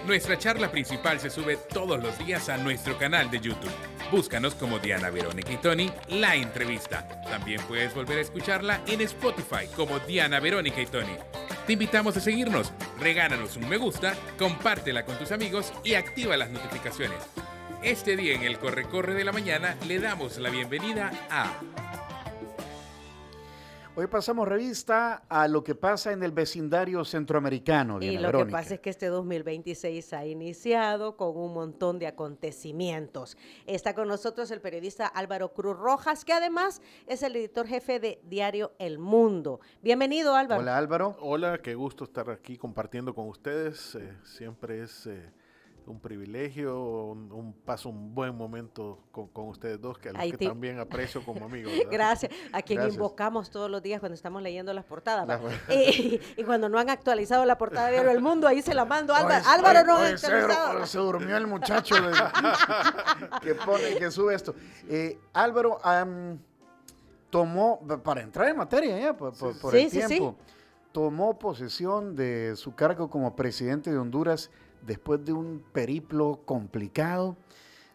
Nuestra charla principal se sube todos los días a nuestro canal de YouTube. Búscanos como Diana Verónica y Tony, la entrevista. También puedes volver a escucharla en Spotify como Diana Verónica y Tony. Te invitamos a seguirnos, regálanos un me gusta, compártela con tus amigos y activa las notificaciones. Este día en el Corre-Corre de la Mañana le damos la bienvenida a... Hoy pasamos revista a lo que pasa en el vecindario centroamericano, Diana Y lo Verónica. que pasa es que este 2026 ha iniciado con un montón de acontecimientos. Está con nosotros el periodista Álvaro Cruz Rojas, que además es el editor jefe de Diario El Mundo. Bienvenido, Álvaro. Hola, Álvaro. Hola, qué gusto estar aquí compartiendo con ustedes. Siempre es un privilegio, un buen momento con ustedes dos, que a los que también aprecio como amigos, ¿verdad? Gracias, a quien invocamos todos los días cuando estamos leyendo las portadas. Y cuando no han actualizado la portada de Diario El Mundo, ahí se la mando. Álvaro no ha actualizado. Se durmió el muchacho que sube esto. Álvaro tomó, para entrar en materia ya, por el tiempo, tomó posesión de su cargo como presidente de Honduras después de un periplo complicado.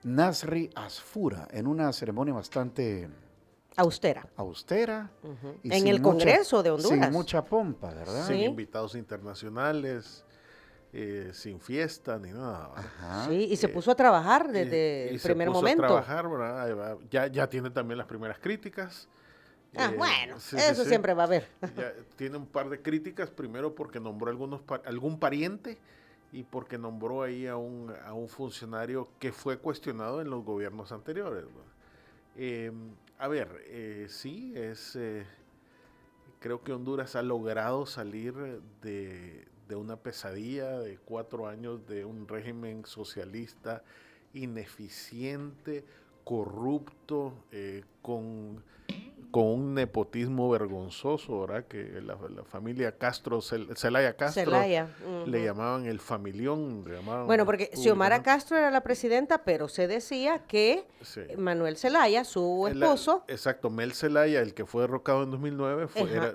Nasri Asfura, en una ceremonia bastante austera. Y en el Congreso de Honduras. Sin mucha pompa, ¿verdad? Sin invitados internacionales, sin fiesta ni nada. Ajá. Sí, y se puso a trabajar desde el primer momento. Se puso a trabajar, ¿verdad? Ya tiene también las primeras críticas. Eso siempre va a haber. Ya tiene un par de críticas, primero porque nombró algún pariente y porque nombró ahí a un funcionario que fue cuestionado en los gobiernos anteriores. Creo que Honduras ha logrado salir de una pesadilla de 4 años de un régimen socialista ineficiente, corrupto, con un nepotismo vergonzoso, ¿verdad? Que la familia Castro, Zelaya Castro, le llamaban el familión. Bueno, porque Xiomara Castro era la presidenta, pero se decía que Manuel Zelaya, su esposo... Exacto, Mel Zelaya, el que fue derrocado en 2009,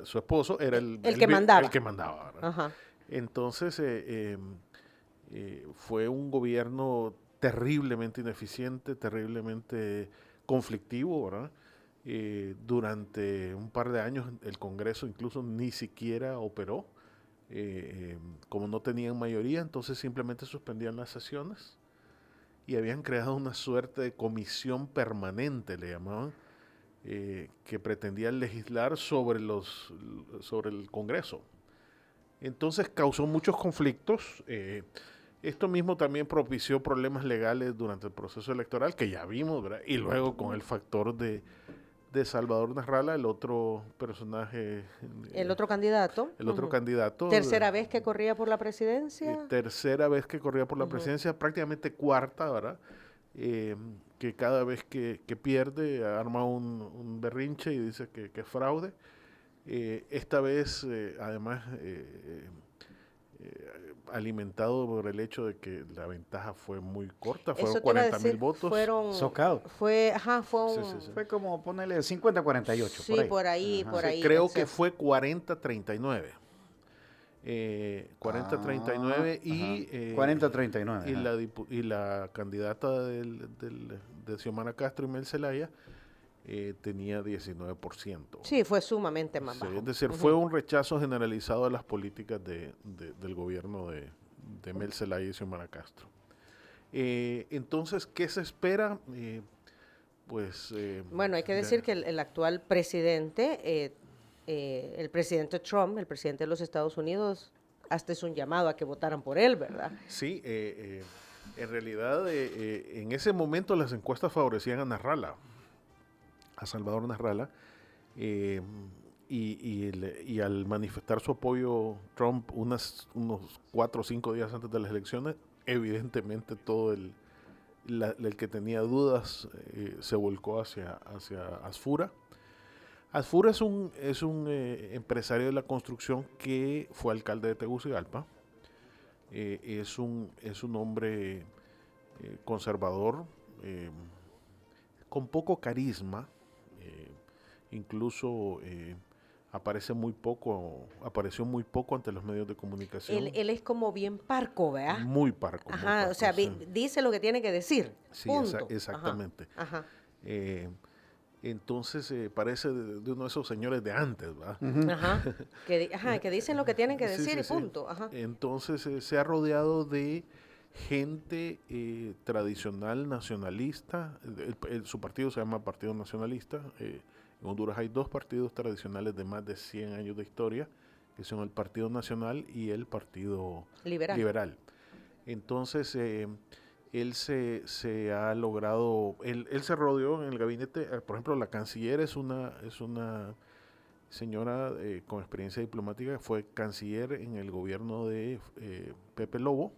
su esposo, era el que mandaba. El que mandaba, ¿verdad? Ajá. Entonces, fue un gobierno terriblemente ineficiente, terriblemente conflictivo, ¿verdad? Durante un par de años el Congreso incluso ni siquiera operó, como no tenían mayoría, entonces simplemente suspendían las sesiones y habían creado una suerte de comisión permanente, le llamaban, que pretendía legislar sobre el Congreso. Entonces causó muchos conflictos. Esto mismo también propició problemas legales durante el proceso electoral, que ya vimos, ¿verdad? Y luego con el factor de Salvador Nasralla, el otro personaje. El otro candidato. El otro candidato. ¿Tercera vez que corría por la presidencia? Tercera vez que corría por la presidencia, prácticamente cuarta, ¿verdad? Que cada vez que pierde arma un berrinche y dice que es fraude. Esta vez, además, alimentado por el hecho de que la ventaja fue muy corta, fueron 40,000 votos. Fue como ponerle 50-48. Sí, por ahí. Creo que fue 40-39. 40-39 y 40-39. Y la candidata de Xiomara Castro y Mel Zelaya tenía 19%. Sí, fue sumamente más bajo. Es decir, fue un rechazo generalizado a las políticas del gobierno de Mel Zelaya y Xiomara Castro. Entonces, ¿qué se espera? Bueno, hay que decir que el actual presidente, el presidente Trump, el presidente de los Estados Unidos, hasta es un llamado a que votaran por él, ¿verdad? Sí, en realidad, en ese momento las encuestas favorecían a Nasralla, a Salvador Nasralla, y al manifestar su apoyo Trump unos 4 o 5 días antes de las elecciones, evidentemente todo el que tenía dudas se volcó hacia Asfura. Asfura es un empresario de la construcción que fue alcalde de Tegucigalpa. Es un hombre conservador, con poco carisma. Incluso apareció muy poco ante los medios de comunicación. Él es como bien parco, ¿verdad? Muy parco. Ajá, muy parco, o sea, sí. dice lo que tiene que decir. Sí, punto. exactamente. Ajá. Entonces parece de uno de esos señores de antes, ¿verdad? Ajá. Que dicen lo que tienen que decir y punto. Ajá. Entonces se ha rodeado de gente tradicional nacionalista. Su partido se llama Partido Nacionalista. En Honduras hay dos partidos tradicionales de más de 100 años de historia, que son el Partido Nacional y el Partido Liberal. Entonces, él se ha logrado, él se rodeó en el gabinete, por ejemplo, la canciller es una señora con experiencia diplomática, fue canciller en el gobierno de Pepe Lobo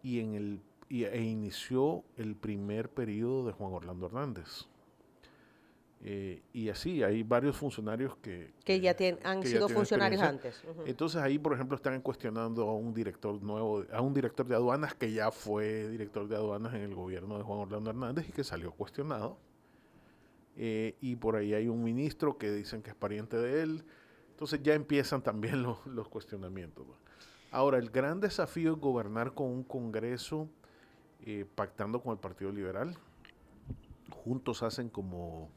y inició el primer periodo de Juan Orlando Hernández. Y así, hay varios funcionarios que ya han sido funcionarios antes. Uh-huh. Entonces ahí, por ejemplo, están cuestionando a un director nuevo, a un director de aduanas que ya fue director de aduanas en el gobierno de Juan Orlando Hernández y que salió cuestionado. Y por ahí hay un ministro que dicen que es pariente de él. Entonces ya empiezan también los cuestionamientos. Ahora, el gran desafío es gobernar con un Congreso pactando con el Partido Liberal. Juntos hacen como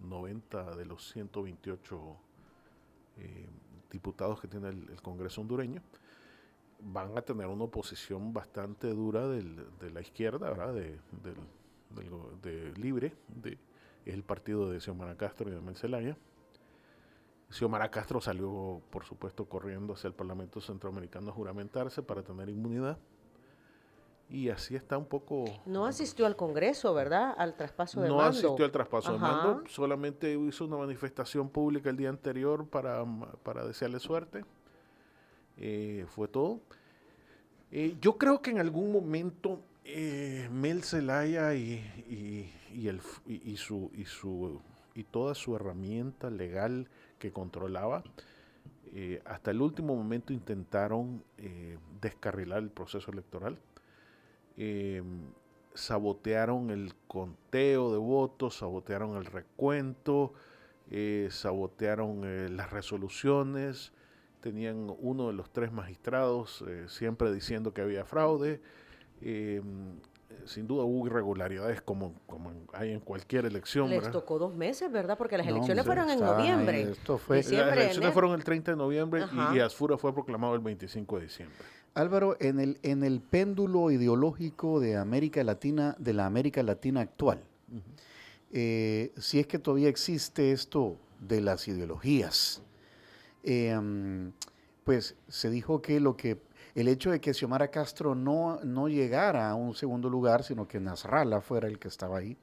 90 de los 128 diputados que tiene el Congreso hondureño. Van a tener una oposición bastante dura de la izquierda, ¿verdad? De Libre, es el partido de Xiomara Castro y de Mel Zelaya. Xiomara Castro salió, por supuesto, corriendo hacia el Parlamento Centroamericano a juramentarse para tener inmunidad. Y así está un poco... No asistió al Congreso, ¿verdad? Al traspaso de mando. No asistió al traspaso de mando, solamente hizo una manifestación pública el día anterior para desearle suerte. Fue todo. Yo creo que en algún momento Mel Zelaya y toda su herramienta legal que controlaba, hasta el último momento intentaron descarrilar el proceso electoral. Sabotearon el conteo de votos, sabotearon el recuento, sabotearon las resoluciones, tenían uno de los 3 magistrados siempre diciendo que había fraude. Sin duda hubo irregularidades como hay en cualquier elección. Les tocó 2 meses, ¿verdad? Porque las elecciones fueron en noviembre. Las elecciones fueron el 30 de noviembre y Asfura fue proclamado el 25 de diciembre. Álvaro, en el péndulo ideológico de América Latina, de la América Latina actual, si es que todavía existe esto de las ideologías, pues se dijo que el hecho de que Xiomara Castro no llegara a un segundo lugar, sino que Nasrallah fuera el que estaba ahí,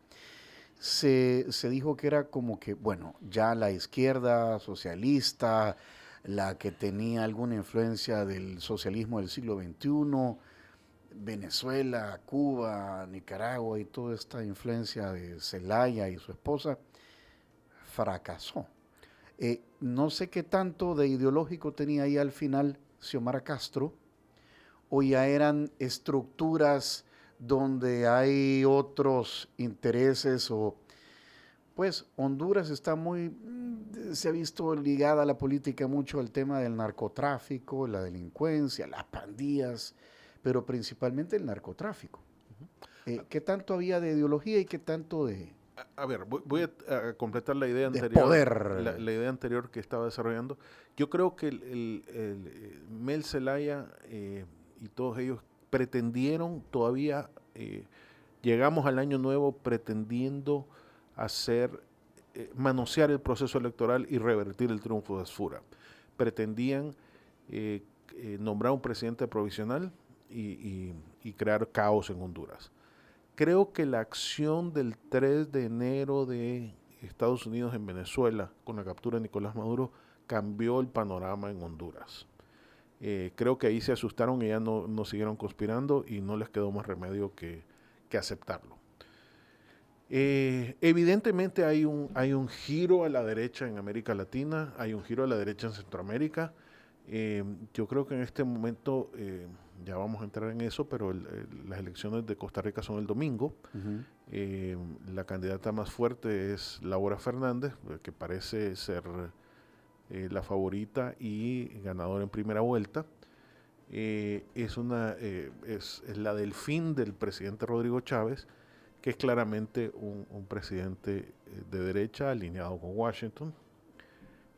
se dijo que era como que, bueno, ya la izquierda socialista, la que tenía alguna influencia del socialismo del siglo XXI, Venezuela, Cuba, Nicaragua y toda esta influencia de Zelaya y su esposa, fracasó. No sé qué tanto de ideológico tenía ahí al final Xiomara Castro, o ya eran estructuras donde hay otros intereses o... Pues Honduras está se ha visto ligada a la política mucho al tema del narcotráfico, la delincuencia, las pandillas, pero principalmente el narcotráfico. ¿Qué tanto había de ideología y qué tanto de... A ver, voy a completar la idea anterior. Poder. La idea anterior que estaba desarrollando. Yo creo que Mel Zelaya y todos ellos pretendieron todavía, llegamos al año nuevo pretendiendo manosear el proceso electoral y revertir el triunfo de Asfura. Pretendían nombrar un presidente provisional y crear caos en Honduras. Creo que la acción del 3 de enero de Estados Unidos en Venezuela con la captura de Nicolás Maduro cambió el panorama en Honduras. Creo que ahí se asustaron y ya no siguieron conspirando y no les quedó más remedio que aceptarlo. Evidentemente hay un giro a la derecha en América Latina, hay un giro a la derecha en Centroamérica. Yo creo que en este momento, ya vamos a entrar en eso, pero las elecciones de Costa Rica son el domingo. Uh-huh. La candidata más fuerte es Laura Fernández, que parece ser la favorita y ganadora en primera vuelta. Es la del fin del presidente Rodrigo Chávez, que es claramente un presidente de derecha alineado con Washington.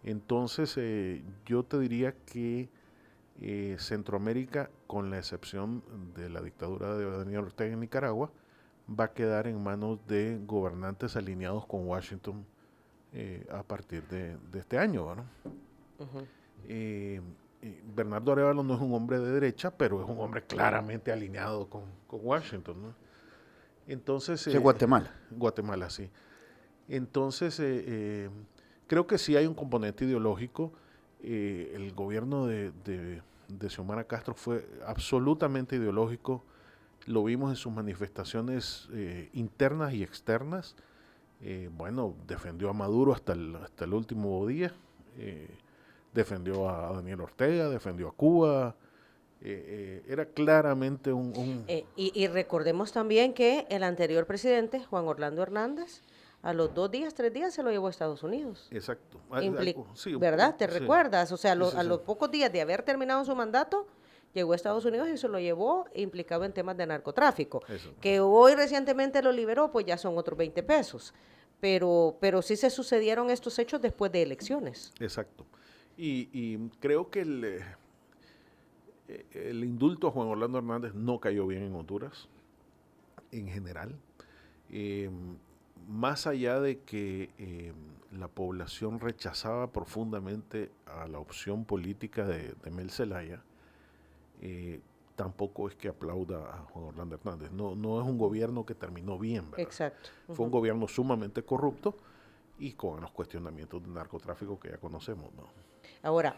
Entonces, yo te diría que Centroamérica, con la excepción de la dictadura de Daniel Ortega en Nicaragua, va a quedar en manos de gobernantes alineados con Washington a partir de este año, ¿no? Bernardo Arévalo no es un hombre de derecha, pero es un hombre claramente alineado con Washington, ¿no? Entonces, Guatemala. Guatemala, sí. Entonces, creo que sí hay un componente ideológico. El gobierno de Xiomara Castro fue absolutamente ideológico. Lo vimos en sus manifestaciones internas y externas. Bueno, defendió a Maduro hasta el último día. Defendió a Daniel Ortega, defendió a Cuba. Era claramente y recordemos también que el anterior presidente, Juan Orlando Hernández, a los 2 días, 3 días se lo llevó a Estados Unidos. Exacto. Sí, ¿verdad? ¿Te recuerdas? O sea, sí. A los pocos días de haber terminado su mandato, llegó a Estados Unidos y se lo llevó implicado en temas de narcotráfico. Eso. Que hoy recientemente lo liberó, pues ya son otros 20 pesos. Pero sí se sucedieron estos hechos después de elecciones. Exacto. Y creo que el indulto a Juan Orlando Hernández no cayó bien en Honduras, en general. Más allá de que la población rechazaba profundamente a la opción política de Mel Zelaya, tampoco es que aplauda a Juan Orlando Hernández. No es un gobierno que terminó bien, ¿verdad? Exacto. Fue un gobierno sumamente corrupto y con los cuestionamientos de narcotráfico que ya conocemos, ¿no? Ahora,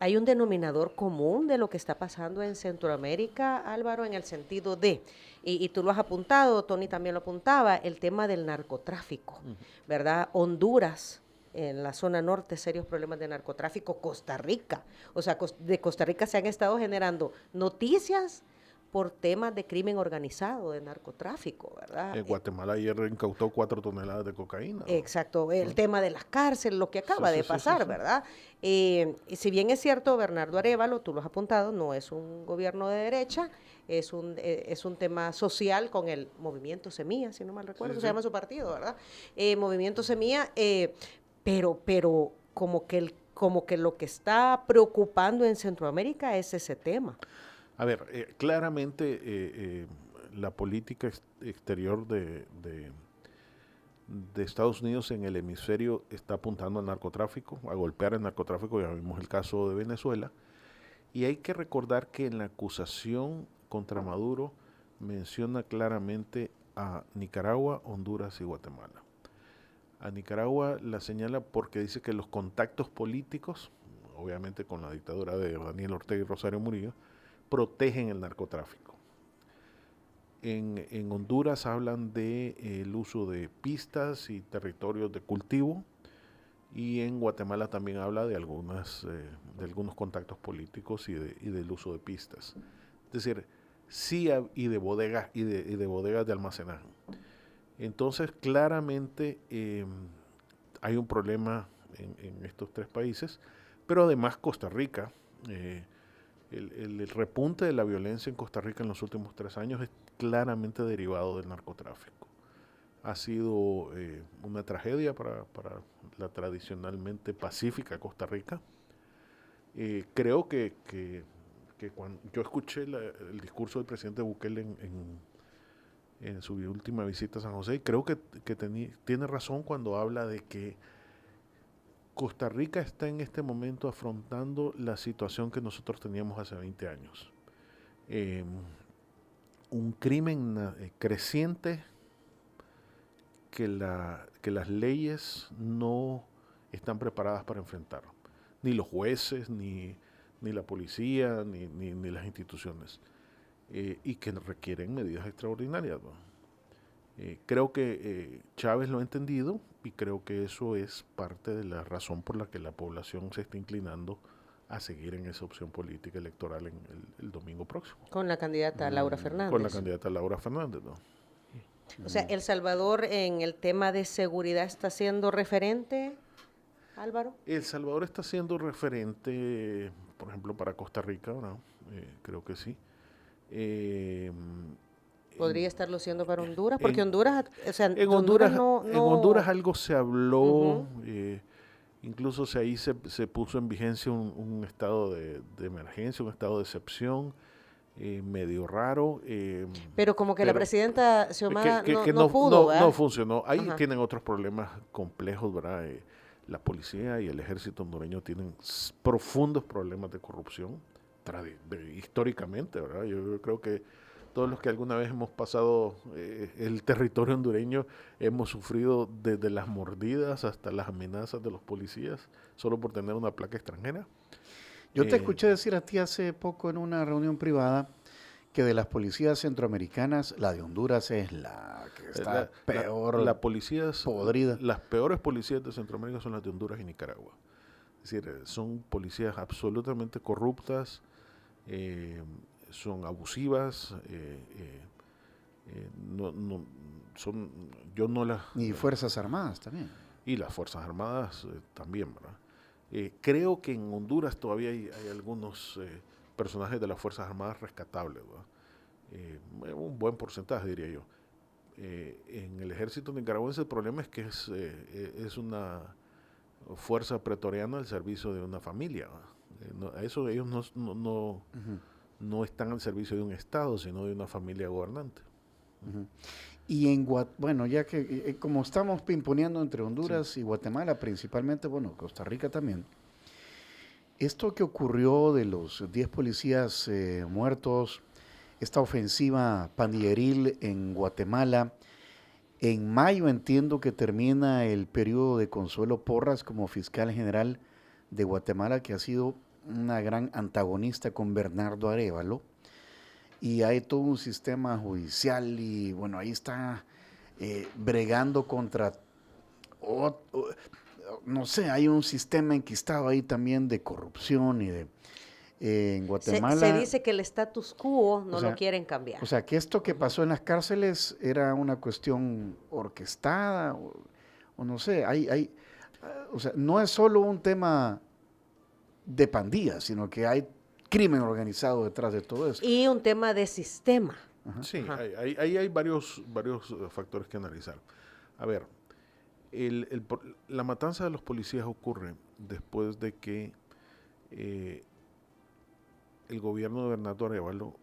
hay un denominador común de lo que está pasando en Centroamérica, Álvaro, en el sentido de, y tú lo has apuntado, Tony también lo apuntaba, el tema del narcotráfico, ¿verdad? Honduras, en la zona norte, serios problemas de narcotráfico. Costa Rica, o sea, de Costa Rica se han estado generando noticias por temas de crimen organizado, de narcotráfico, ¿verdad? En Guatemala ayer incautó 4 toneladas de cocaína, ¿no? Exacto, el tema de las cárceles, lo que acaba de pasar, ¿verdad? Y si bien es cierto, Bernardo Arévalo, tú lo has apuntado, no es un gobierno de derecha, es un tema social con el Movimiento Semilla, si no mal recuerdo, se llama su partido, ¿verdad? Movimiento Semilla, pero como que lo que está preocupando en Centroamérica es ese tema. A ver, claramente la política exterior de Estados Unidos en el hemisferio está apuntando al narcotráfico, a golpear el narcotráfico. Ya vimos el caso de Venezuela. Y hay que recordar que en la acusación contra Maduro menciona claramente a Nicaragua, Honduras y Guatemala. A Nicaragua la señala porque dice que los contactos políticos, obviamente con la dictadura de Daniel Ortega y Rosario Murillo, protegen el narcotráfico. En Honduras hablan del uso de pistas y territorios de cultivo, y en Guatemala también habla de algunos contactos políticos y del uso de pistas. Es decir, sí, y de bodegas y de bodegas de almacenaje. Entonces, claramente hay un problema en estos 3 países, pero además Costa Rica. El repunte de la violencia en Costa Rica en los últimos 3 años es claramente derivado del narcotráfico. Ha sido una tragedia para la tradicionalmente pacífica Costa Rica. Creo que cuando yo escuché el discurso del presidente Bukele en su última visita a San José, y creo que tiene razón cuando habla de que Costa Rica está en este momento afrontando la situación que nosotros teníamos hace 20 años. Un crimen creciente que las leyes no están preparadas para enfrentar. Ni los jueces, ni la policía, ni las instituciones. Y que requieren medidas extraordinarias, ¿no? Creo que Chávez lo ha entendido, y creo que eso es parte de la razón por la que la población se está inclinando a seguir en esa opción política electoral el domingo próximo. Con la candidata Laura Fernández. Con la candidata Laura Fernández, ¿no? O sea, ¿El Salvador en el tema de seguridad está siendo referente, Álvaro? El Salvador está siendo referente, por ejemplo, para Costa Rica, ¿no? Creo que sí. ¿Podría estarlo siendo para Honduras? Porque Honduras, o sea, en Honduras Honduras, no... en Honduras algo se habló, Uh-huh. incluso ahí se puso en vigencia un estado de emergencia, un estado de excepción, medio raro. Pero como que la presidenta Xiomara que no pudo, ¿verdad? no funcionó. Ahí Ajá. tienen otros problemas complejos, ¿verdad? La policía y el ejército hondureño tienen profundos problemas de corrupción, históricamente, ¿verdad? Yo creo que todos los que alguna vez hemos pasado el territorio hondureño hemos sufrido desde las mordidas hasta las amenazas de los policías solo por tener una placa extranjera. Yo te escuché decir a ti hace poco en una reunión privada que de las policías centroamericanas, la de Honduras es la que está peor, la policía podrida. Las peores policías de Centroamérica son las de Honduras y Nicaragua. Es decir, son policías absolutamente corruptas, son abusivas, yo no las... Y Fuerzas Armadas también. Y las Fuerzas Armadas también, ¿verdad? Creo que en Honduras todavía hay algunos personajes de las Fuerzas Armadas rescatables, ¿verdad? Un buen porcentaje, diría yo. En el ejército nicaragüense el problema es que es una fuerza pretoriana al servicio de una familia, ¿verdad? Eso ellos no están al servicio de un Estado, sino de una familia gobernante. Uh-huh. Y bueno, ya que como estamos pimponeando entre Honduras y Guatemala principalmente, bueno, Costa Rica también, esto que ocurrió de los 10 policías muertos, esta ofensiva pandilleril en Guatemala, en mayo entiendo que termina el periodo de Consuelo Porras como fiscal general de Guatemala, que ha sido una gran antagonista con Bernardo Arévalo. Y hay todo un sistema judicial y bueno, ahí está bregando contra, no sé, hay un sistema enquistado ahí también de corrupción y de... en Guatemala... Se dice que el status quo no lo quieren cambiar. O sea, que esto que pasó en las cárceles era una cuestión orquestada, o no sé, o sea, no es solo un tema de pandillas, sino que hay crimen organizado detrás de todo eso. Y un tema de sistema. Ajá. Sí, ahí hay varios factores que analizar. A ver, la matanza de los policías ocurre después de que el gobierno de Bernardo Arévalo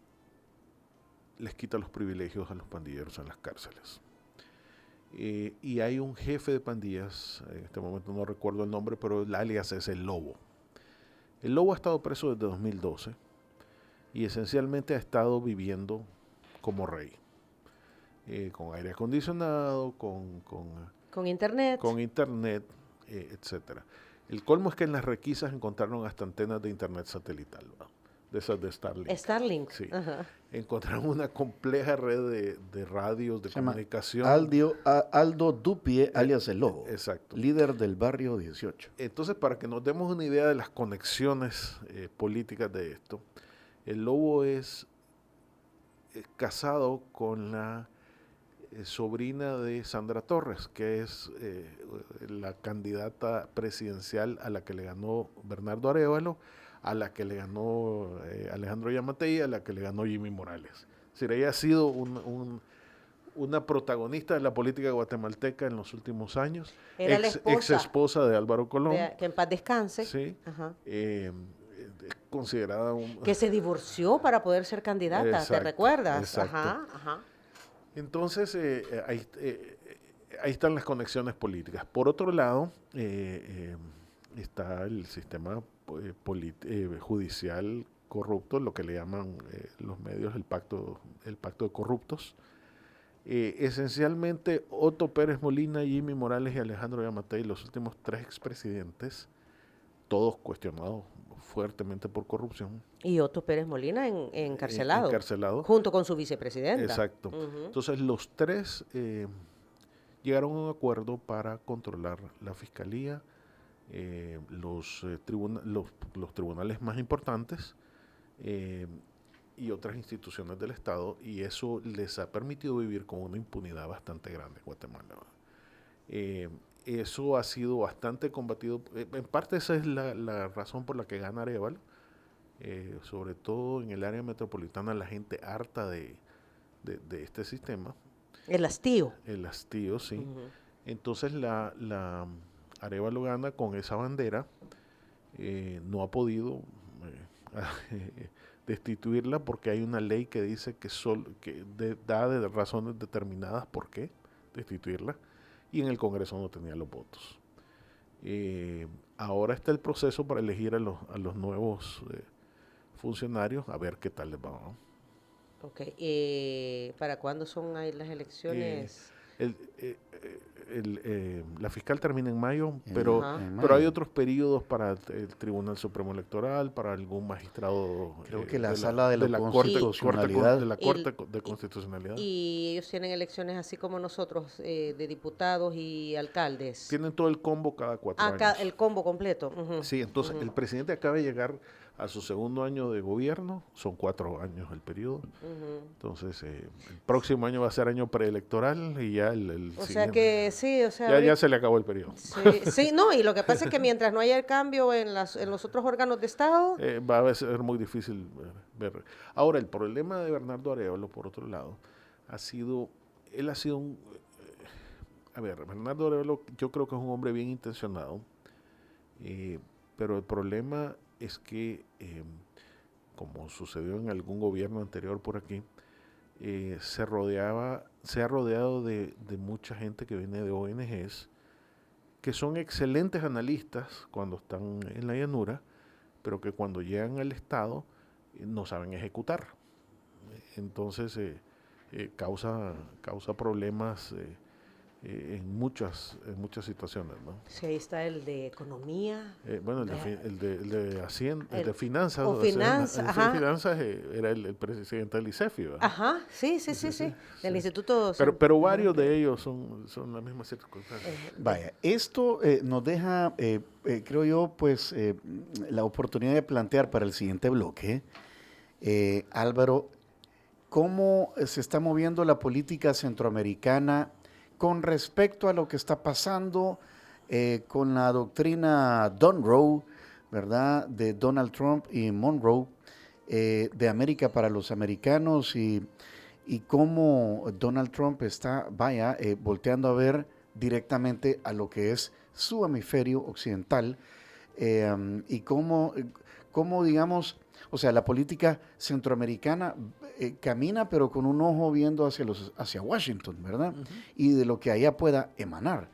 les quita los privilegios a los pandilleros en las cárceles. Y hay un jefe de pandillas, en este momento no recuerdo el nombre, pero el alias es el Lobo. El Lobo ha estado preso desde 2012 y esencialmente ha estado viviendo como rey, con aire acondicionado, con internet, etcétera. El colmo es que en las requisas encontraron hasta antenas de internet satelital, ¿no? De esas de Starlink. Starlink. Sí. Uh-huh. Encontraron una compleja red de radios, de comunicación. Aldo Dupie, alias el Lobo. Exacto. Líder del barrio 18. Entonces, para que nos demos una idea de las conexiones políticas de esto, el Lobo es casado con la sobrina de Sandra Torres, que es la candidata presidencial a la que le ganó Bernardo Arévalo, a la que le ganó Alejandro Yamatei, a la que le ganó Jimmy Morales. Es decir, ella ha sido una protagonista de la política guatemalteca en los últimos años. Era ex esposa de Álvaro Colón. Que en paz descanse. Sí. Considerada que se divorció para poder ser candidata, exacto, ¿te recuerdas? Exacto. Ajá. Entonces, ahí están las conexiones políticas. Por otro lado, está el sistema judicial corrupto, lo que le llaman los medios el pacto de corruptos. Esencialmente, Otto Pérez Molina, Jimmy Morales y Alejandro Yamatei, los últimos 3 expresidentes, todos cuestionados fuertemente por corrupción. Y Otto Pérez Molina encarcelado. Encarcelado. Junto con su vicepresidenta. Exacto. Uh-huh. Entonces, los 3 llegaron a un acuerdo para controlar la fiscalía, los tribunales más importantes y otras instituciones del Estado, y eso les ha permitido vivir con una impunidad bastante grande en Guatemala. eso ha sido bastante combatido. En parte esa es la razón por la que gana Arévalo. Sobre todo en el área metropolitana, la gente harta de este sistema. El hastío. El hastío, sí. Entonces Arévalo gana con esa bandera. No ha podido destituirla porque hay una ley que dice que da de razones determinadas por qué destituirla, y en el Congreso no tenía los votos. Ahora está el proceso para elegir a los nuevos funcionarios, a ver qué tal les va, ¿no? Ok, ¿para cuándo son ahí las elecciones? La fiscal termina en mayo, pero hay otros periodos para el Tribunal Supremo Electoral, para algún magistrado. Creo que la sala de la Constitucionalidad. De la Corte de Constitucionalidad. Y ellos tienen elecciones así como nosotros, de diputados y alcaldes. Tienen todo el combo cada 4 años. El combo completo. Sí, entonces el presidente acaba de llegar a su segundo año de gobierno, son 4 años el periodo. Entonces, el próximo año va a ser año preelectoral y ya el o siguiente, sea que sí, o sea... ya se le acabó el periodo. Sí, no, y lo que pasa es que mientras no haya el cambio en los otros órganos de Estado... va a ser muy difícil ver. Ahora, el problema de Bernardo Arévalo, por otro lado, él ha sido un... Bernardo Arévalo yo creo que es un hombre bien intencionado, pero el problema es que, como sucedió en algún gobierno anterior por aquí, se ha rodeado de mucha gente que viene de ONGs, que son excelentes analistas cuando están en la llanura, pero que cuando llegan al Estado no saben ejecutar. Entonces causa problemas en muchas situaciones, ¿no? Sí, ahí está el de economía. El de Hacienda, el de finanzas. O finanzas, ajá. Finanzas era el presidente del ICEFI, ¿verdad? Ajá, sí. Del Instituto... Pero varios de ellos son las mismas circunstancias. Vaya, esto nos deja, creo yo, pues, la oportunidad de plantear para el siguiente bloque, Álvaro, cómo se está moviendo la política centroamericana con respecto a lo que está pasando con la doctrina Monroe, ¿verdad?, de Donald Trump y Monroe, de América para los americanos, y cómo Donald Trump está, volteando a ver directamente a lo que es su hemisferio occidental, y cómo, digamos, o sea, la política centroamericana camina, pero con un ojo viendo hacia Washington, ¿verdad? Y de lo que allá pueda emanar.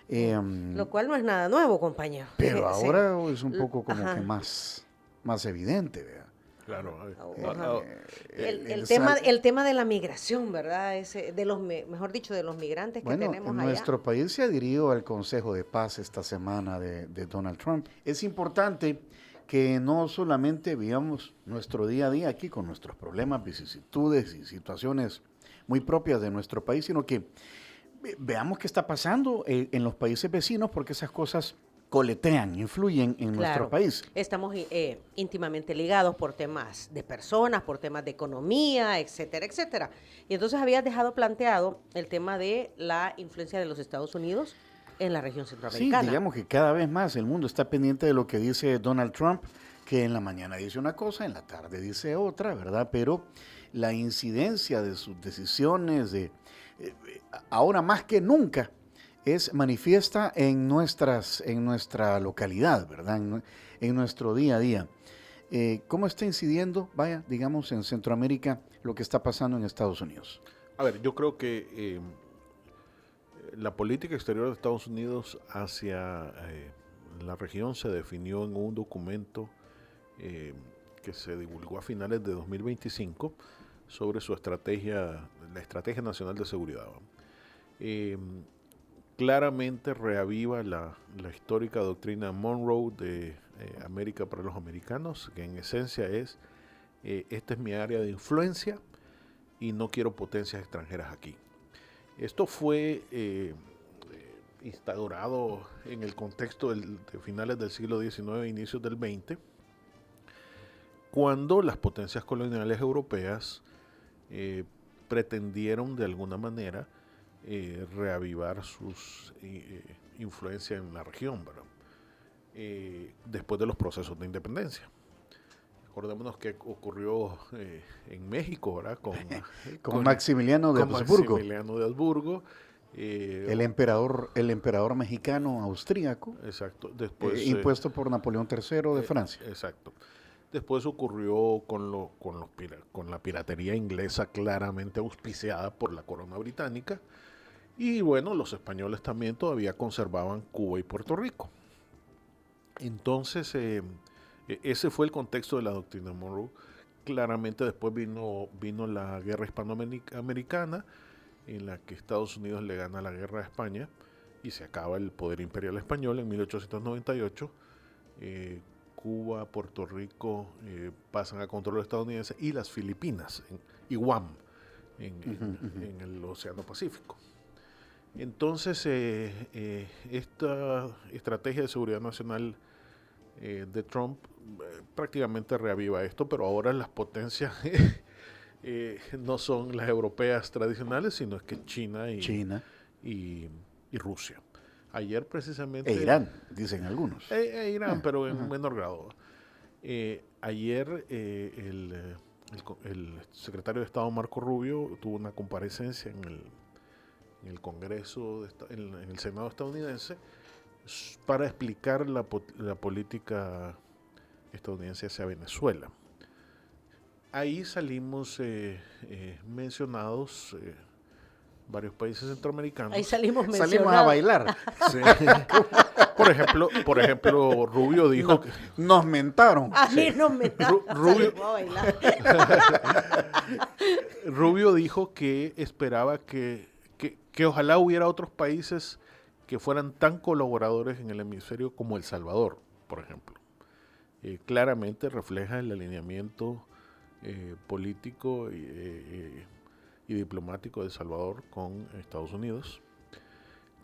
Lo cual no es nada nuevo, compañero. Pero ahora es un poco como que más evidente, ¿verdad? Claro. El tema de la migración, ¿verdad? Mejor dicho, de los migrantes que tenemos allá. Nuestro país se adhirió al Consejo de Paz esta semana de Donald Trump. Es importante que no solamente vivamos nuestro día a día aquí con nuestros problemas, vicisitudes y situaciones muy propias de nuestro país, sino que veamos qué está pasando en los países vecinos, porque esas cosas coletean, influyen en nuestro país. Estamos íntimamente ligados por temas de personas, por temas de economía, etcétera, etcétera. Y entonces habías dejado planteado el tema de la influencia de los Estados Unidos en la región centroamericana. Sí, digamos que cada vez más el mundo está pendiente de lo que dice Donald Trump, que en la mañana dice una cosa, en la tarde dice otra, ¿verdad? Pero la incidencia de sus decisiones, ahora más que nunca, es manifiesta en nuestra localidad, ¿verdad? En nuestro día a día. ¿Cómo está incidiendo, digamos, en Centroamérica lo que está pasando en Estados Unidos? Yo creo que la política exterior de Estados Unidos hacia la región se definió en un documento que se divulgó a finales de 2025 sobre su la Estrategia Nacional de Seguridad. Claramente reaviva la histórica doctrina Monroe de América para los americanos, que en esencia es, esta es mi área de influencia y no quiero potencias extranjeras aquí. Esto fue instaurado en el contexto de finales del siglo XIX e inicios del XX, cuando las potencias coloniales europeas pretendieron de alguna manera reavivar sus influencias en la región, ¿verdad? Después de los procesos de independencia. Acordémonos que ocurrió en México, ¿verdad? Con Maximiliano de Habsburgo. Maximiliano de Habsburgo. El emperador mexicano austríaco. Exacto. Después, impuesto por Napoleón III de Francia. Exacto. Después ocurrió con la piratería inglesa claramente auspiciada por la corona británica. Y bueno, los españoles también todavía conservaban Cuba y Puerto Rico. Entonces, ese fue el contexto de la doctrina Monroe. Claramente después vino la guerra hispanoamericana, en la que Estados Unidos le gana la guerra a España y se acaba el poder imperial español en 1898. Cuba, Puerto Rico pasan a control estadounidense y las Filipinas y Guam en el Océano Pacífico. Entonces, esta estrategia de seguridad nacional de Trump prácticamente reaviva esto, pero ahora las potencias no son las europeas tradicionales, sino es que China y Rusia. Ayer precisamente... E Irán, dicen algunos. Irán, pero en menor grado. Ayer el secretario de Estado Marco Rubio tuvo una comparecencia en el Congreso, en el Senado estadounidense, para explicar la política estadounidense hacia Venezuela. Ahí salimos mencionados varios países centroamericanos. Ahí salimos a bailar. Sí. Por ejemplo, Rubio dijo que nos mentaron. A mí nos mentaron. Salimos a bailar. Rubio dijo que esperaba que ojalá hubiera otros países que fueran tan colaboradores en el hemisferio como El Salvador, por ejemplo. Claramente refleja el alineamiento político y diplomático de El Salvador con Estados Unidos.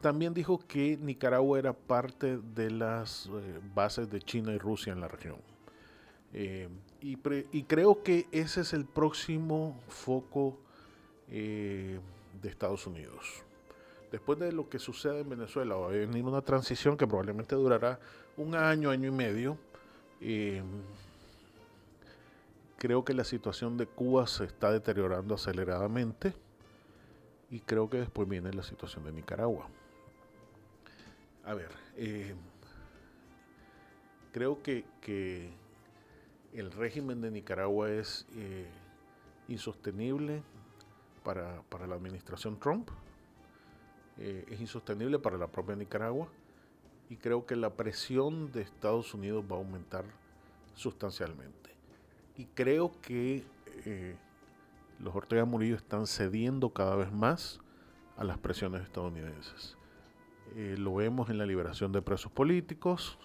También dijo que Nicaragua era parte de las bases de China y Rusia en la región. Y creo que ese es el próximo foco de Estados Unidos. Después de lo que sucede en Venezuela, va a venir una transición que probablemente durará un año y medio. Creo que la situación de Cuba se está deteriorando aceleradamente y creo que después viene la situación de Nicaragua. A ver, creo que el régimen de Nicaragua es insostenible para la administración Trump, es insostenible para la propia Nicaragua y creo que la presión de Estados Unidos va a aumentar sustancialmente. Y creo que los Ortega Murillo están cediendo cada vez más a las presiones estadounidenses. Lo vemos en la liberación de presos políticos,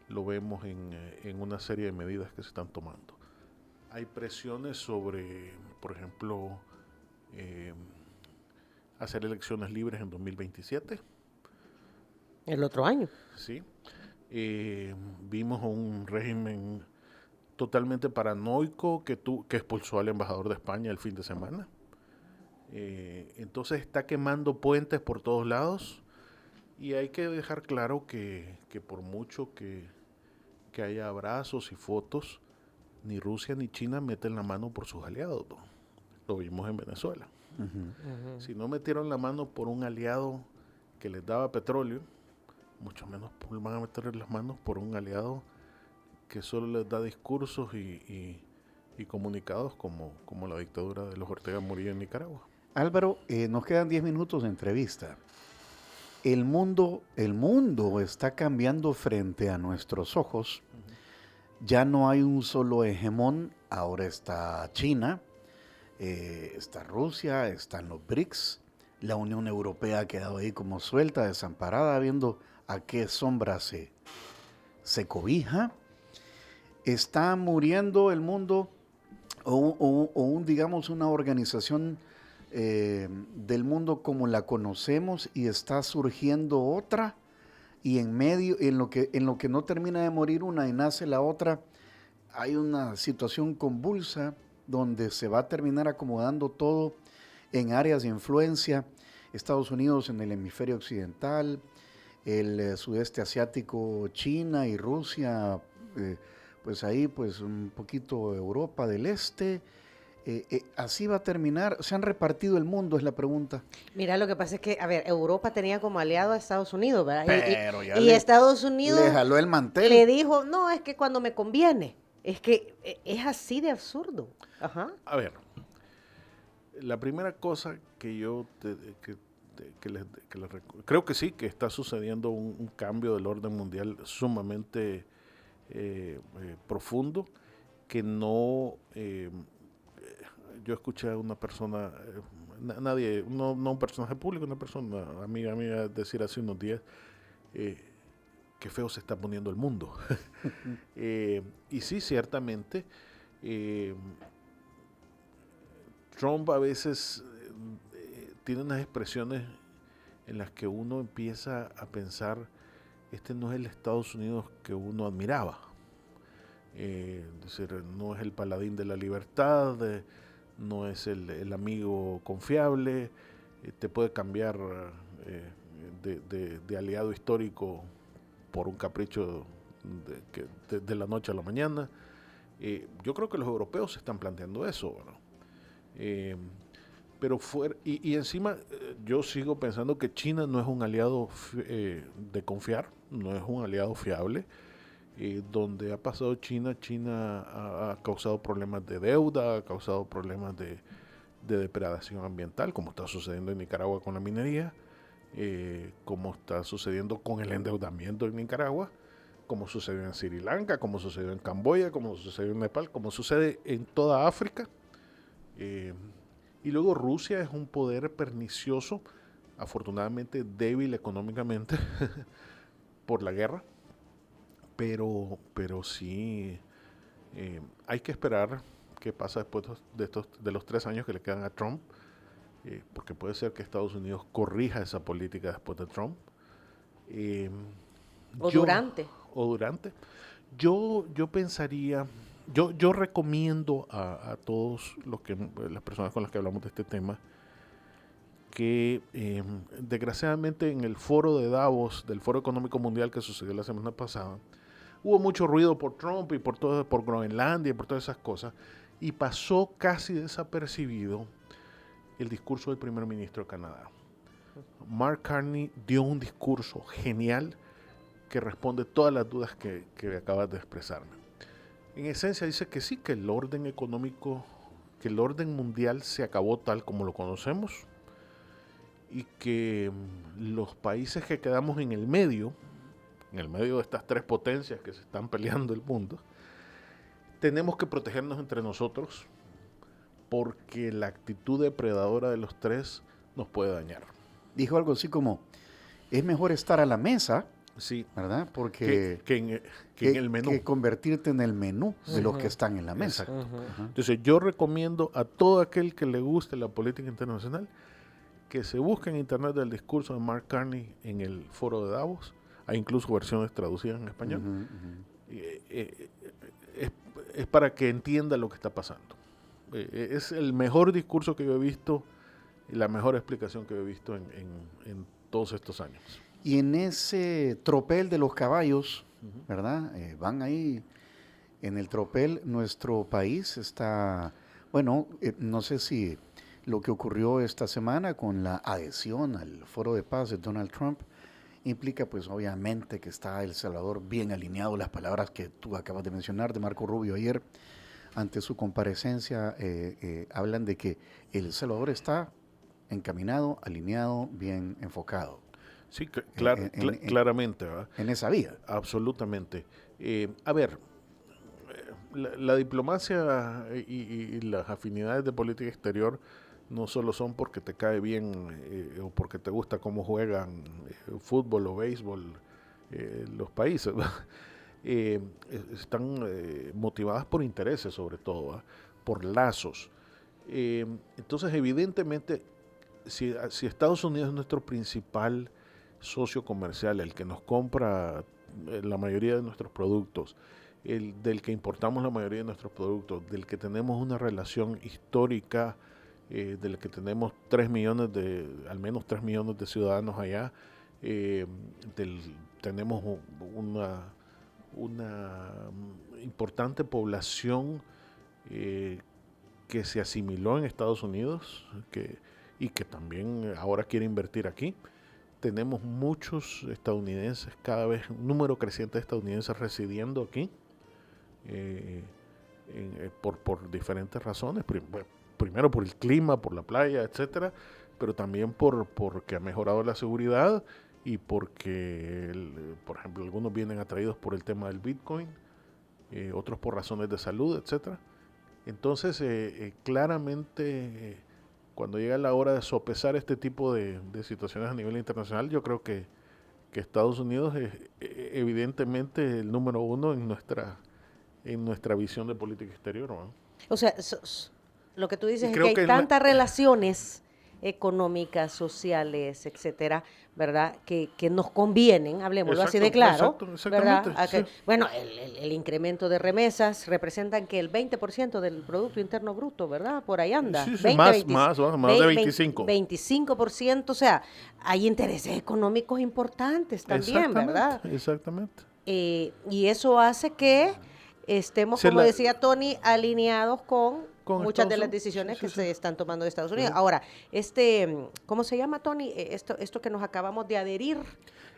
lo vemos en una serie de medidas que se están tomando. Hay presiones sobre, por ejemplo, hacer elecciones libres en 2027. El otro año. Sí. Vimos un régimen totalmente paranoico que expulsó al embajador de España el fin de semana. Entonces está quemando puentes por todos lados y hay que dejar claro que por mucho que haya abrazos y fotos, ni Rusia ni China meten la mano por sus aliados, ¿no? Lo vimos en Venezuela. Si no metieron la mano por un aliado que les daba petróleo, mucho menos van a meter las manos por un aliado que solo les da discursos y comunicados como la dictadura de los Ortega Murillo en Nicaragua. Álvaro, nos quedan 10 minutos de entrevista. El mundo está cambiando frente a nuestros ojos. Ya no hay un solo hegemón, ahora está China, está Rusia, están los BRICS, la Unión Europea ha quedado ahí como suelta, desamparada, viendo a qué sombra se cobija. Está muriendo el mundo digamos una organización del mundo como la conocemos y está surgiendo otra y en medio, en lo que no termina de morir una y nace la otra, hay una situación convulsa donde se va a terminar acomodando todo en áreas de influencia. Estados Unidos en el hemisferio occidental, el sudeste asiático, China y Rusia, pues ahí pues un poquito Europa del Este. Así va a terminar. ¿Se han repartido el mundo? Es la pregunta. Mira, lo que pasa es que, a ver, Europa tenía como aliado a Estados Unidos, ¿verdad? Pero y Estados Unidos le jaló el mantel. Le dijo, no, es que cuando me conviene. Es que es así de absurdo. Ajá. A ver, la primera cosa que yo creo que sí, que está sucediendo un cambio del orden mundial sumamente profundo, que no... yo escuché a una persona, no un personaje público, una persona amiga mía decir hace unos días, qué feo se está poniendo el mundo. Y sí, ciertamente, Trump a veces tiene unas expresiones en las que uno empieza a pensar, este no es el Estados Unidos que uno admiraba. Es decir, no es el paladín de la libertad, no es el amigo confiable, te puede cambiar de aliado histórico por un capricho de la noche a la mañana. Yo creo que los europeos se están planteando eso, ¿no? Pero y encima yo sigo pensando que China no es un aliado de confiar, no es un aliado fiable. Donde ha pasado China ha causado problemas de deuda, ha causado problemas de depredación ambiental, como está sucediendo en Nicaragua con la minería, como está sucediendo con el endeudamiento en Nicaragua, como sucedió en Sri Lanka, como sucedió en Camboya, como sucedió en Nepal, como sucede en toda África. Y luego Rusia es un poder pernicioso, afortunadamente débil económicamente por la guerra. Pero sí, hay que esperar qué pasa después de los 3 años que le quedan a Trump, porque puede ser que Estados Unidos corrija esa política después de Trump. Durante. Yo pensaría, yo recomiendo a todos las personas con las que hablamos de este tema, que desgraciadamente en el foro de Davos, del Foro Económico Mundial que sucedió la semana pasada, hubo mucho ruido por Trump y por Groenlandia y por todas esas cosas, y pasó casi desapercibido el discurso del primer ministro de Canadá. Mark Carney dio un discurso genial que responde todas las dudas que acabas de expresarme. En esencia dice que sí, que el orden económico, que el orden mundial se acabó tal como lo conocemos, y que los países que quedamos en el medio de estas 3 potencias que se están peleando el mundo, tenemos que protegernos entre nosotros, porque la actitud depredadora de los 3 nos puede dañar. Dijo algo así como, es mejor estar a la mesa, sí, ¿verdad? Porque en el menú. Que convertirte en el menú de los que están en la mesa. Entonces yo recomiendo a todo aquel que le guste la política internacional que se busque en internet el discurso de Mark Carney en el foro de Davos. Hay incluso versiones traducidas en español. Es para que entienda lo que está pasando. Es el mejor discurso que yo he visto y la mejor explicación que yo he visto en todos estos años. Y en ese tropel de los caballos, ¿verdad? Van ahí en el tropel. Nuestro país está, bueno, no sé si lo que ocurrió esta semana con la adhesión al Foro de Paz de Donald Trump implica pues obviamente que está El Salvador bien alineado. Las palabras que tú acabas de mencionar de Marco Rubio ayer ante su comparecencia hablan de que El Salvador está encaminado, alineado, bien enfocado. Sí, claramente, ¿verdad? En esa vía. Absolutamente. A ver, la diplomacia y las afinidades de política exterior no solo son porque te cae bien o porque te gusta cómo juegan fútbol o béisbol los países, están motivadas por intereses sobre todo, ¿verdad? Por lazos. Entonces, evidentemente, si Estados Unidos es nuestro principal socio comercial, el que nos compra la mayoría de nuestros productos, del que importamos la mayoría de nuestros productos, del que tenemos una relación histórica del que tenemos al menos 3 millones de ciudadanos allá. Tenemos una importante población que se asimiló en Estados Unidos y que también ahora quiere invertir aquí. Tenemos muchos estadounidenses, cada vez un número creciente de estadounidenses residiendo aquí por diferentes razones. Primero por el clima, por la playa, etcétera, pero también porque ha mejorado la seguridad y porque, por ejemplo, algunos vienen atraídos por el tema del Bitcoin, otros por razones de salud, etcétera. Entonces, claramente, cuando llega la hora de sopesar este tipo de situaciones a nivel internacional, yo creo que Estados Unidos es evidentemente el número uno en nuestra visión de política exterior, ¿no? O sea, lo que tú dices es que hay tantas relaciones económicas, sociales, etcétera, ¿verdad? Que nos convienen, hablemoslo así de claro, ¿verdad? Sí. Bueno, el incremento de remesas representan que el 20% del Producto Interno Bruto, ¿verdad? Por ahí anda. Sí, sí, más de 25. 25%, o sea, hay intereses económicos importantes también, ¿verdad? Exactamente. Y eso hace que estemos, como decía Tony, alineados con muchas de las decisiones que se están tomando de Estados Unidos. Ahora, ¿cómo se llama, Tony? Esto que nos acabamos de adherir.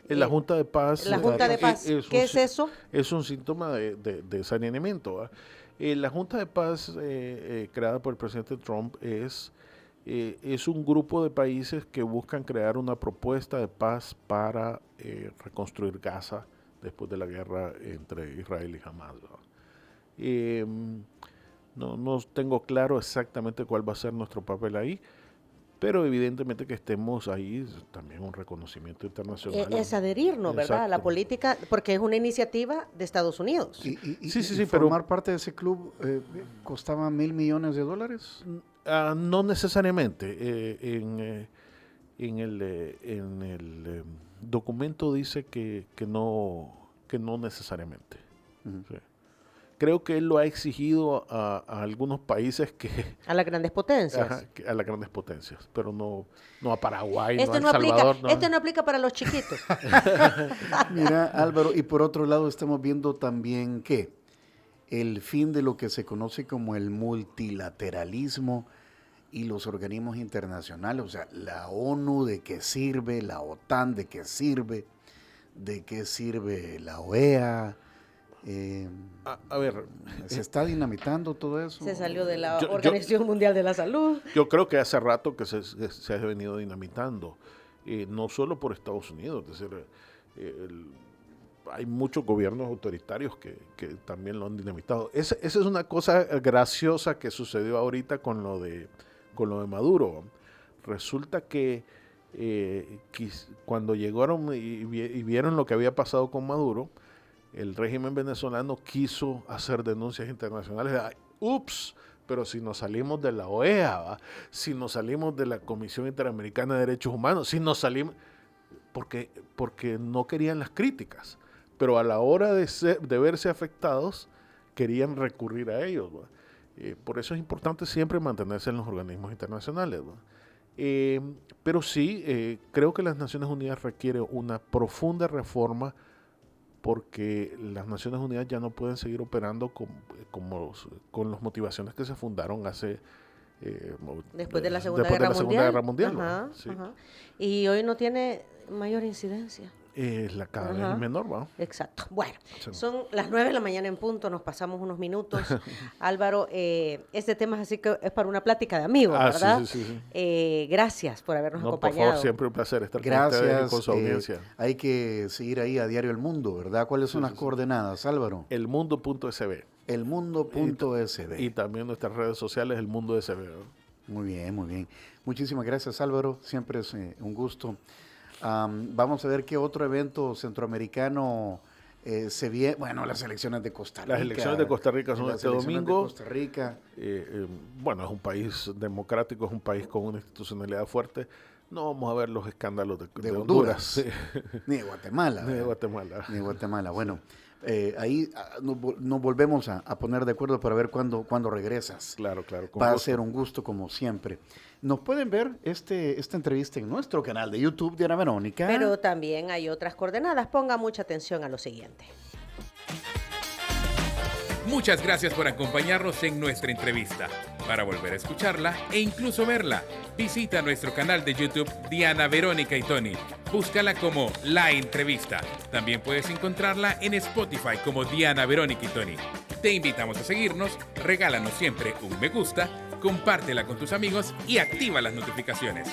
La Junta de Paz. La Junta de Paz. ¿Qué es eso? Es un síntoma de saneamiento. La Junta de Paz creada por el presidente Trump es un grupo de países que buscan crear una propuesta de paz para reconstruir Gaza después de la guerra entre Israel y Hamas. No tengo claro exactamente cuál va a ser nuestro papel ahí, pero evidentemente que estemos ahí también un reconocimiento internacional. Es adherirnos, ¿verdad? A la política, porque es una iniciativa de Estados Unidos. Sí, formar parte de ese club costaba $1,000 millones. No necesariamente. En el documento dice que no necesariamente. Uh-huh. Sí. Creo que él lo ha exigido a algunos países que... A las grandes potencias. Ajá, a las grandes potencias, pero no a Paraguay, no a El Salvador. Este no aplica para los chiquitos. Mira, Álvaro, y por otro lado estamos viendo también que el fin de lo que se conoce como el multilateralismo y los organismos internacionales, o sea, la ONU, ¿de qué sirve? La OTAN, ¿de qué sirve? ¿De qué sirve la OEA? A ver, ¿se está dinamitando todo eso? Se salió de la Organización Mundial de la Salud. Yo creo que hace rato que se ha venido dinamitando, no solo por Estados Unidos, es decir, hay muchos gobiernos autoritarios que también lo han dinamitado. Esa es una cosa graciosa que sucedió ahorita con lo de Maduro. Resulta que cuando llegaron y vieron lo que había pasado con Maduro, el régimen venezolano quiso hacer denuncias internacionales. Pero si nos salimos de la OEA, si nos salimos de la Comisión Interamericana de Derechos Humanos, si nos salimos... Porque no querían las críticas, pero a la hora de verse afectados, querían recurrir a ellos. Por eso es importante siempre mantenerse en los organismos internacionales. Pero sí, creo que las Naciones Unidas requieren una profunda reforma, porque las Naciones Unidas ya no pueden seguir operando con las motivaciones que se fundaron después de la Segunda Guerra Mundial. Ajá, sí. Ajá. Y hoy no tiene mayor incidencia. Cada vez menor, ¿va? Exacto. Bueno, son las 9 de la mañana en punto, nos pasamos unos minutos. Álvaro, este tema es así que es para una plática de amigos, ¿verdad? Sí. Gracias por habernos acompañado. Por favor, siempre un placer estar con ustedes y con su audiencia. Hay que seguir ahí a Diario El Mundo, ¿verdad? ¿Cuáles son las coordenadas, Álvaro? Elmundo.sb. Elmundo.sb. Y también nuestras redes sociales, El Mundo SB. Muy bien, muy bien. Muchísimas gracias, Álvaro. Siempre es un gusto. Vamos a ver qué otro evento centroamericano se viene. Bueno, las elecciones de Costa Rica. Las elecciones de Costa Rica son este domingo. De Costa Rica. Bueno, es un país democrático, es un país con una institucionalidad fuerte. No vamos a ver los escándalos de Honduras. Ni de Guatemala. Ni de Guatemala. Bueno, ahí nos volvemos a poner de acuerdo para ver cuándo regresas. Claro. Va a ser un gusto como siempre. Nos pueden ver esta entrevista en nuestro canal de YouTube, Diana Verónica. Pero también hay otras coordenadas. Ponga mucha atención a lo siguiente. Muchas gracias por acompañarnos en nuestra entrevista. Para volver a escucharla e incluso verla, visita nuestro canal de YouTube Diana Verónica y Tony. Búscala como La Entrevista. También puedes encontrarla en Spotify como Diana Verónica y Tony. Te invitamos a seguirnos, regálanos siempre un me gusta, compártela con tus amigos y activa las notificaciones.